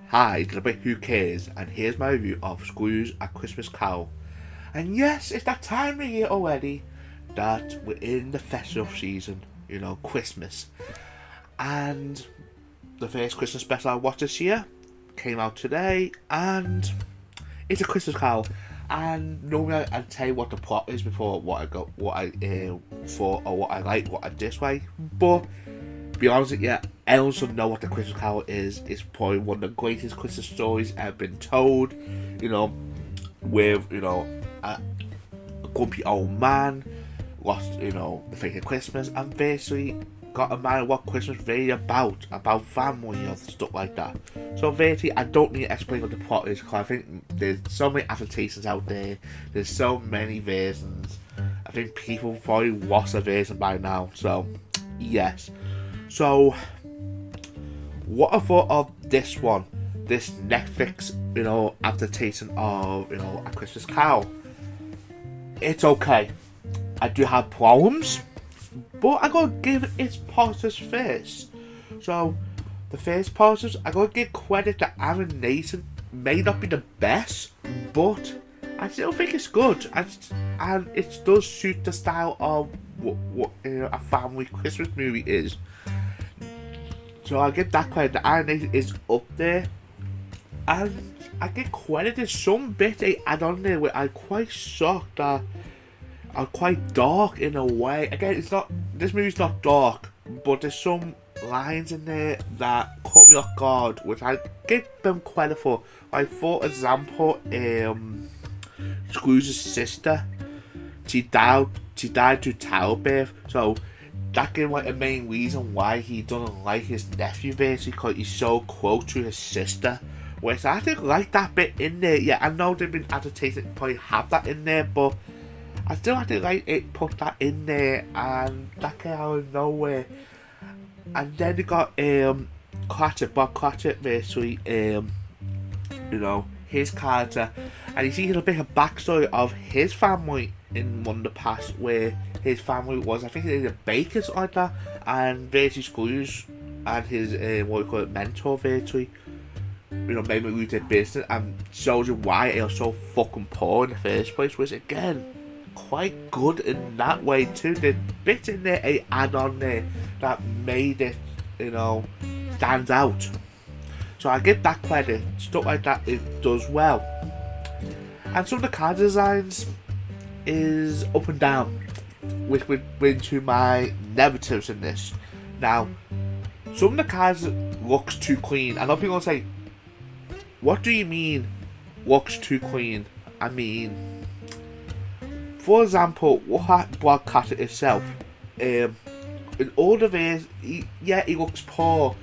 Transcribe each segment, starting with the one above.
Hi, it's a bit who cares, and here's my review of Scrooge A Christmas Carol. And yes, it's that time of year already that we're in the festive season, Christmas. And the first Christmas special I watched this year came out today, and it's a Christmas Carol. And normally I'd tell you what the plot is before what I thought or what I like, what I dislike. But be honest with you, everyone should know what the Christmas Carol is. It's probably one of the greatest Christmas stories ever been told. With a grumpy old man lost the faith of Christmas, and basically got a man what Christmas really about family and stuff like that. So basically, I don't need to explain what the plot is, because I think there's so many adaptations out there. There's so many versions. I think people probably watched the version by now. So yes. So what I thought of this one, this Netflix, adaptation of A Christmas Carol. It's okay. I do have problems, but I gotta give it its positives first. So the first positives, I gotta give credit that Aaron Nathan may not be the best, but I still think it's good, and it does suit the style of what a family Christmas movie is. So I give that credit that Aaron Nathan is up there, and I give credit to some bits they add on there where I'm quite shocked that are quite dark in a way. Again, this movie's not dark, but there's some lines in there that caught me off guard, which I give them credit for. Like, for example, Scrooge's sister, she died to childbirth, so that gave a main reason why he doesn't like his nephew, basically, because he's so close to his sister. Which I didn't like that bit in there. Yeah, I know they've been adapted, probably have that in there, but I still had to put that in there, and that came out of nowhere. And then they got Bob Cratchit, basically, his character, and you see a bit of backstory of his family in one of the past, where his family was, I think they were bakers like that, and basically Scrooge and his mentor, basically, made me lose their business, and shows you why they were so fucking poor in the first place, which again, quite good in that way too. There's bits in there they add on there that made it, stand out. So I give that credit. Stuff like that it does well. And some of the character designs is up and down, which would bring to my negatives in this. Now, some of the characters looks too clean. I know people say, what do you mean looks too clean? I mean, for example, Bob Cratchit itself, in all the ways, he looks poor,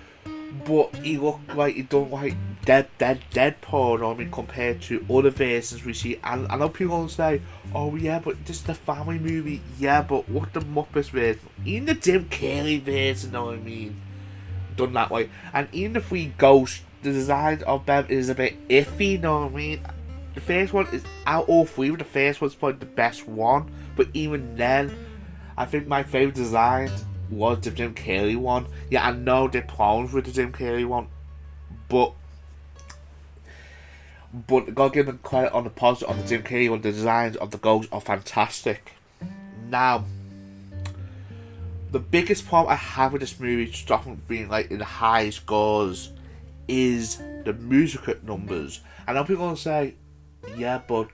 but he looked like he don't like dead poor, compared to other versions we see. And I know people will say, oh yeah, but this is the family movie. Yeah, but what the Muppets version, even the Jim Carrey version, done that way. And even the Three Ghosts, the design of them is a bit iffy, The first one is out all three, but the first one's probably the best one. But even then, I think my favourite design was the Jim Carrey one. Yeah, I know there are problems with the Jim Carrey one, but gotta give them credit on the positive on the Jim Carrey one. The designs of the ghosts are fantastic. Now, the biggest problem I have with this movie, stopping being in the high scores, is the musical numbers. I know people will say, yeah, but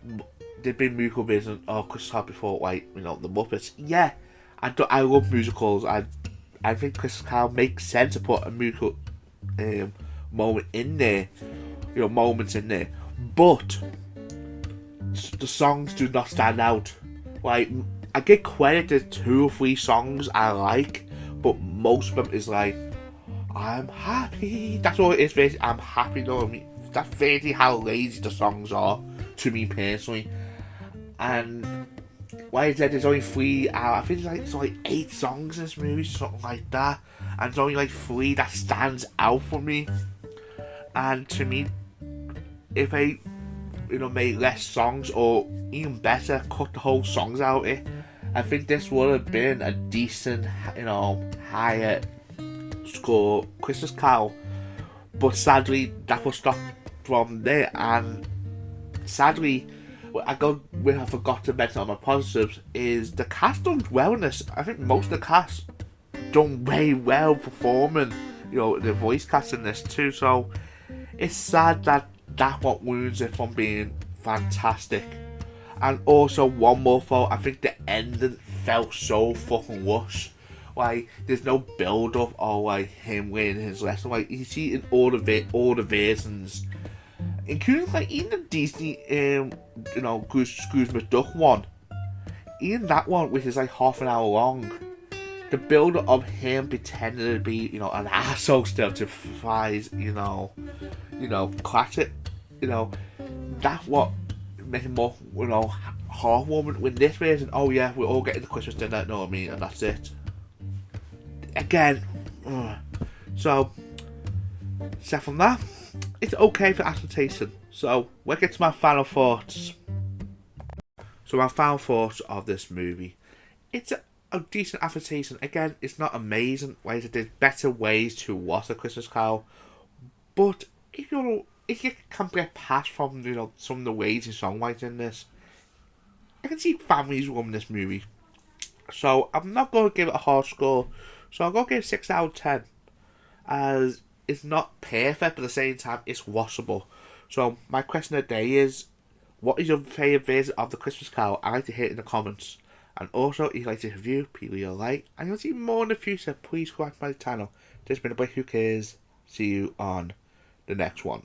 there've been musical versions of Christmas Carol before, the Muppets. Yeah, I love musicals. I think Christmas Carol makes sense to put a musical moments in there. But the songs do not stand out. I get credit to 2 or 3 songs I like, but most of them is I'm happy. That's all it is, basically. I'm happy, That's basically how lazy the songs are, to me personally. And like I said, there's only 3 I think it's 8 songs in this movie, something like that. And there's only 3 that stands out for me. And to me, if they, made less songs, or even better, cut the whole songs out of it, I think this would have been a decent, higher score Christmas Carol. but sadly that was stopped from there, and sadly I forgot to mention on my positives is the cast done well in this. I think most of the cast done very well performing, the voice cast in this too, so it's sad that what wounds it from being fantastic. And also one more fault, I think the ending felt so fucking rushed. Like there's no build up or like him learning his lesson. Like you see in all the versions, including like even the Disney Scrooge McDuck one, even that one which is like half an hour long, the build up of him pretending to be an asshole still to Fry's classic, that's what make him more heartwarming. With this version, oh yeah, we're all getting the Christmas dinner, know what I mean, and that's it. Again, so except from that, it's okay for adaptation. So we'll get to my final thoughts. So my final thoughts of this movie, it's a decent adaptation. Again, it's not amazing. Ways there's better ways to watch A Christmas Carol, but if you can get past from some of the ways in songwriting in this, I can see families loving this movie. So I'm not going to give it a hard score. So I'm going to give it 6 out of 10, as it's not perfect, but at the same time it's watchable. So my question of the day is, what is your favourite version of The Christmas Carol? I'd like to hear it in the comments. And also, if you like this review, please leave a like. And you'll see more in the future, please subscribe to my channel. This has been a Boy Who Cares. See you on the next one.